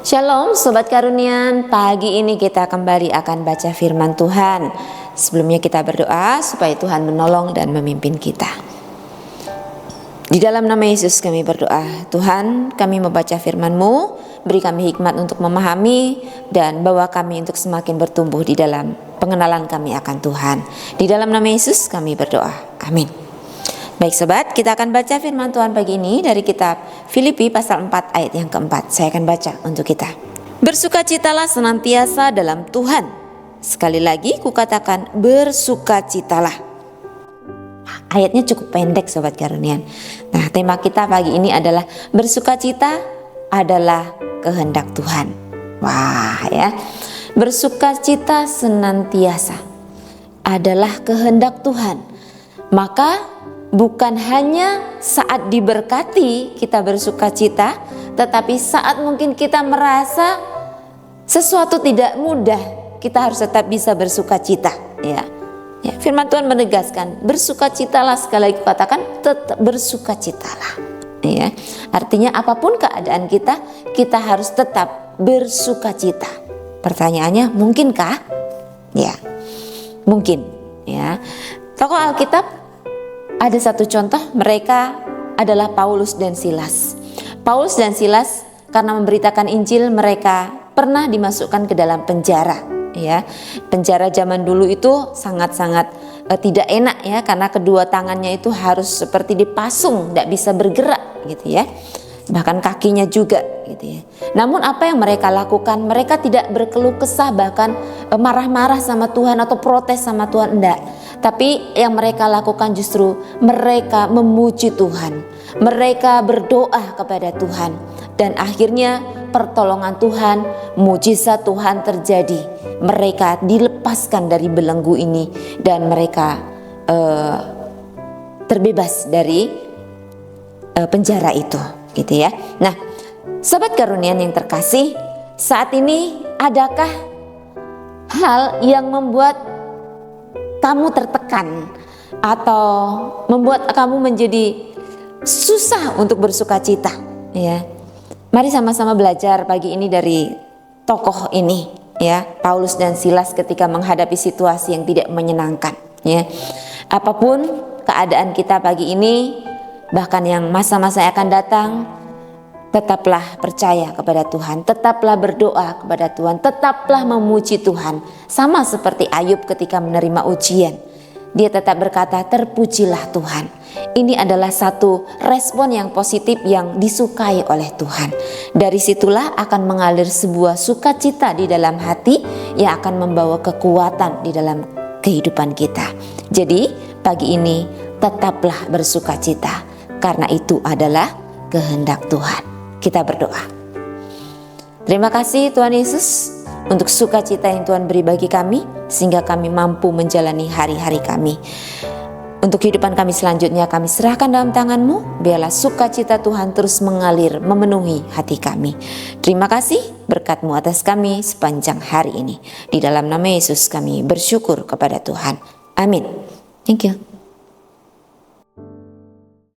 Shalom Sobat Karunian, pagi ini kita kembali akan baca firman Tuhan. Sebelumnya kita berdoa supaya Tuhan menolong dan memimpin kita. Di dalam nama Yesus kami berdoa, Tuhan kami membaca firman-Mu, beri kami hikmat untuk memahami dan bawa kami untuk semakin bertumbuh di dalam pengenalan kami akan Tuhan. Di dalam nama Yesus kami berdoa, amin. Baik sobat, kita akan baca firman Tuhan pagi ini dari kitab Filipi pasal 4 ayat yang keempat. Saya akan baca untuk kita. Bersukacitalah senantiasa dalam Tuhan. Sekali lagi kukatakan bersukacitalah. Ayatnya cukup pendek sobat karunian. Nah, tema kita pagi ini adalah bersukacita adalah kehendak Tuhan. Wah ya, bersukacita senantiasa adalah kehendak Tuhan. Maka bukan hanya saat diberkati kita bersukacita, tetapi saat mungkin kita merasa sesuatu tidak mudah, kita harus tetap bisa bersukacita. Ya, firman Tuhan menegaskan, bersukacitalah, sekali lagi katakan, tetap bersukacitalah. Ya, artinya apapun keadaan kita harus tetap bersukacita. Pertanyaannya, mungkinkah? Ya, mungkin. Ya, tokoh Alkitab ada satu contoh, mereka adalah Paulus dan Silas. Paulus dan Silas karena memberitakan Injil, mereka pernah dimasukkan ke dalam penjara. Ya, penjara zaman dulu itu sangat-sangat tidak enak ya, karena kedua tangannya itu harus seperti dipasung, tidak bisa bergerak gitu ya. Bahkan kakinya juga gitu ya. Namun apa yang mereka lakukan? Mereka tidak berkeluh kesah, bahkan marah-marah sama Tuhan atau protes sama Tuhan, enggak. Tapi yang mereka lakukan justru mereka memuji Tuhan. Mereka berdoa kepada Tuhan. Dan akhirnya pertolongan Tuhan, mujizat Tuhan terjadi. Mereka dilepaskan dari belenggu ini dan mereka terbebas dari penjara itu, gitu ya. Nah, sobat karunian yang terkasih, saat ini adakah hal yang membuat kamu tertekan atau membuat kamu menjadi susah untuk bersukacita? Ya, mari sama-sama belajar pagi ini dari tokoh ini, ya, Paulus dan Silas ketika menghadapi situasi yang tidak menyenangkan. Ya, apapun keadaan kita pagi ini, bahkan yang masa-masa yang akan datang, tetaplah percaya kepada Tuhan, tetaplah berdoa kepada Tuhan, tetaplah memuji Tuhan. Sama seperti Ayub ketika menerima ujian, dia tetap berkata, terpujilah Tuhan. Ini adalah satu respon yang positif yang disukai oleh Tuhan. Dari situlah akan mengalir sebuah sukacita di dalam hati yang akan membawa kekuatan di dalam kehidupan kita. Jadi pagi ini tetaplah bersukacita, karena itu adalah kehendak Tuhan. Kita berdoa. Terima kasih Tuhan Yesus untuk sukacita yang Tuhan beri bagi kami, sehingga kami mampu menjalani hari-hari kami. Untuk kehidupan kami selanjutnya kami serahkan dalam tangan-Mu. Biarlah sukacita Tuhan terus mengalir memenuhi hati kami. Terima kasih berkat-Mu atas kami sepanjang hari ini. Di dalam nama Yesus kami bersyukur kepada Tuhan. Amin. Thank you.